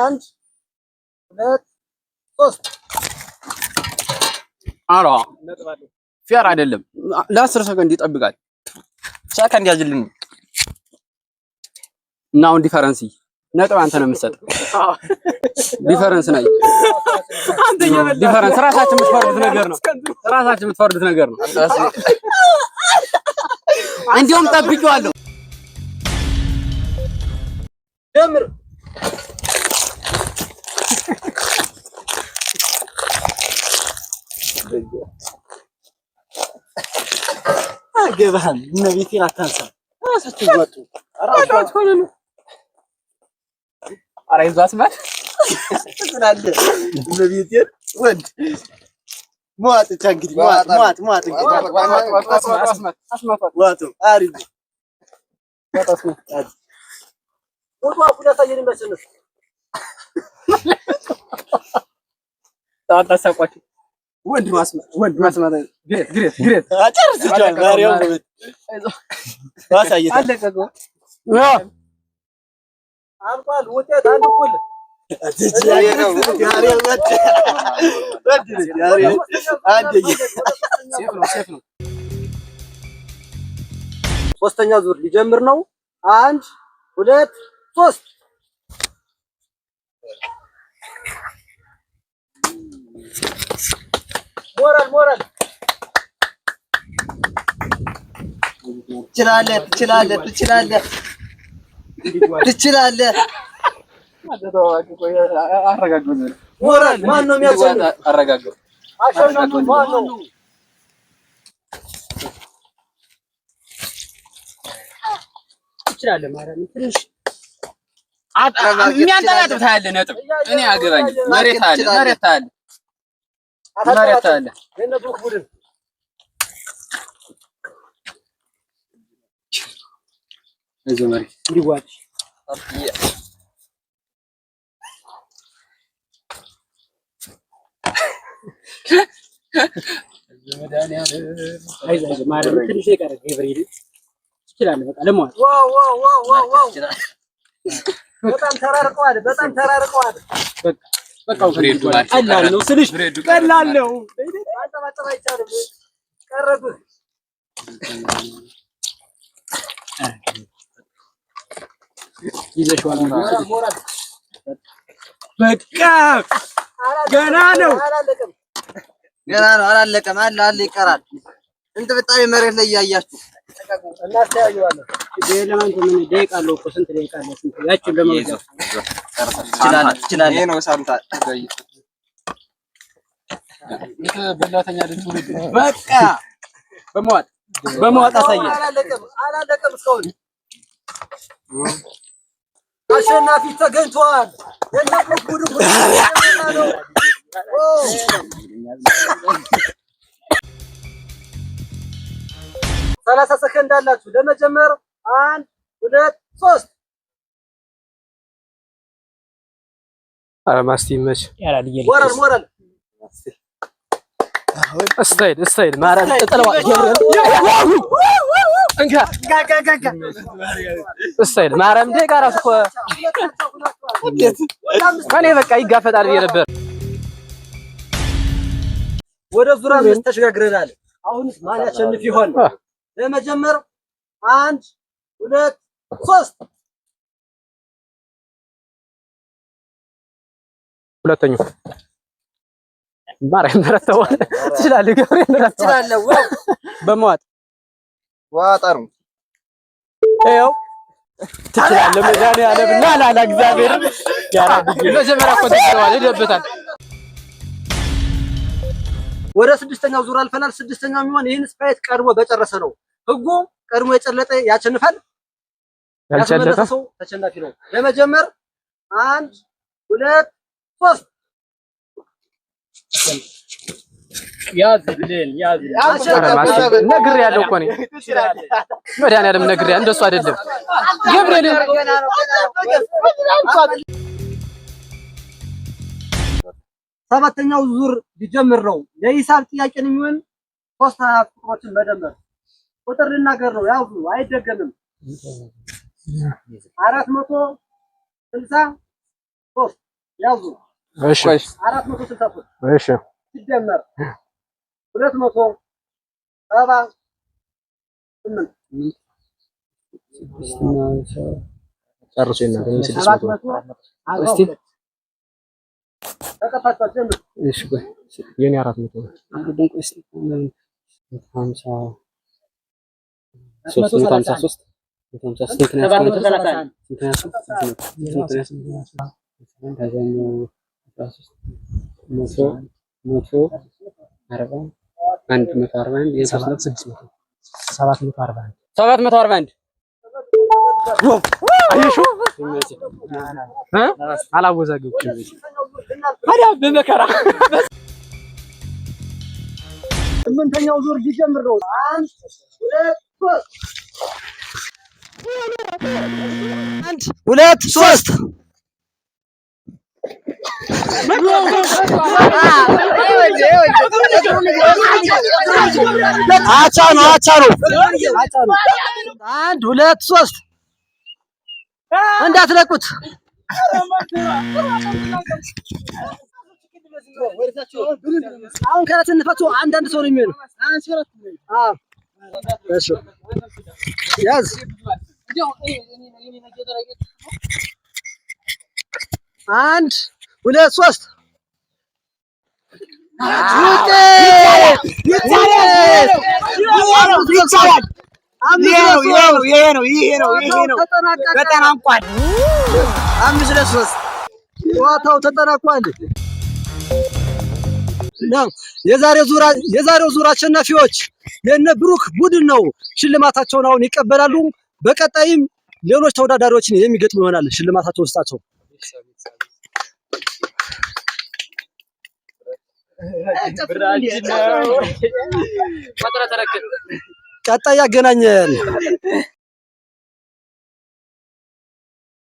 አንድ ሁለት ሶስት አራ ፌር አይደለም። ለ10 ሰከንድ ይጠብቃል። ሰከንድ ያዝልን እና አሁን ዲፈረንስ ነጥብ አንተ ነው የምትሰጠው። ዲፈረንስ ነይ ዲፈረንስ ራሳችን የምትፈርዱት ነገር ነው። ራሳችን የምትፈርዱት ነገር ነው። እንዲሁም ጠብቂዋለሁ። ጀምር አገባህም ነቢቴን አታንሳ። ራሳችሁ ወጡ አራጣት ሆነ ነው። ኧረ ይዟት ማለት ስላለ ነቢቴን ወንድ ሟጥቻ እንግዲህ ሟጥ እንግዲህ ዋጡ አሪፍ ዋጣስ ነው ወጡ አቁላታ የኔ ታጣሳቋችሁ ወንድ ማስመር ግሬት አጨርስቻለሁ። ማርያም ወጥ ባሳየት አለቀቆ አልቋል። ውጤት አንኩል ሶስተኛ ዙር ሊጀምር ነው። 1 2 3 ሞራል ትችላለህ። አረጋግጥ። ሞራል ማን ነው የሚያስፈልግ? አረጋግጥ። አሸናፊ ማን ነው? ትችላለህ ማለት ነው። ትንሽ የሚያንጠባጥብ ታያለህ። ነጥብ እኔ አገባኝ። መሬት አለ የነብሩክ ቡድን እዘመሪ እንዲዋጭ አይዞህ ማለት ትንሽ ይቀር ገብርኤል ትችላለህ። በቃ ለማለት ዋው በጣም ተራርቀዋል። በቃ ፍሬዱ ቀላል ነው ስልሽ ቀላል ነው። አንጠባጠባ አይቻልም። ቀረብህ ይዘሽዋል። በቃ ገና ነው አላለቀም። አለ ይቀራል። እንጥብጣቢ መሬት ላይ እያያችሁ እናስተያየዋለን። ለማንተ ምን ደቂቃ አለው እኮ ስንት ደቂቃ አለው? ስንት ያችን ለማውጣት ትችላለህ። ይሄ ነው ሳንታ በላተኛ ልጅ በቃ በመዋጥ አሳየ። አላለቀም እስካሁን አሸናፊ ተገኝቷል። የነብሩክ ቡድን ነው። 30 ሰከንድ አላችሁ ለመጀመር። 1 2 3 ኧረ ማስቲ መች ሞራል ስታይል ማርያም ተጠለዋ እንካ ስታይል ማርያም ደጋ ራስ እኮ እኔ በቃ ይጋፈጣል ብዬ ነበር። ወደ ዙር 5 ተሸጋግረናል። አሁን ማን ያሸንፍ ይሆን? ለመጀመር 1 2 3 ሁለተኛው ማርያም ተረተው ትችላለህ። ገብርኤል ትችላለህ። በመዋጥ ዋጣሩ ይኸው ትችላለህ። መድኃኒዓለም ላላ እግዚአብሔር ያራድግ መጀመሪያ እኮ ተሰዋል ይደበታል። ወደ 6ኛው ዙር አልፈናል። 6ኛው የሚሆን ይህን ስፓይት ቀድሞ በጨረሰ ነው ህጉ። ቀድሞ የጨለጠ ያሸንፋል። ያልጨለጠ ሰው ተሸናፊ ነው። ለመጀመር 1 2 3 ያዝልን ነግሬያለሁ እኮ ነኝ። መድኃኒዓለም ነግሬያለሁ። እንደሱ አይደለም ገብርኤል 7ኛው ዙር ሊጀምር ነው። የሂሳብ ጥያቄን የሚሆን 3 ቁጥሮችን መደመር ቁጥር ልናገር ነው። ያው አይደገምም። 463 ያዙ። እሺ 463 እሺ ሲደመር 278 ጨርሶ ይናገር 600 እስቲ ተቀጣጣ ጀምር። እሺ ቆይ የኔ 400 ነው። አንዱን ቆይ እስቲ 50 353 አላወዛገብኩም። ታዲያ በመከራ ስምንተኛው ዙር ሊጀምር ነው። 1 2 3 አቻ ነው 1 2 3 እንዳትለቁት። አሁን ከረት እንፈቱ። አንዳንድ ሰው ነው የሚሆነው። አዎ እሺ ያዝ 1 2 3 ተጠናቋል። 5 ለ3 ጨዋታው ተጠናቋል። ነው የዛሬው ዙር አሸናፊዎች የነ ብሩክ ቡድን ነው። ሽልማታቸውን አሁን ይቀበላሉ። በቀጣይም ሌሎች ተወዳዳሪዎችን የሚገጥሙ ይሆናል። ሽልማታቸውን ስጣቸው። ቀጣይ ያገናኘን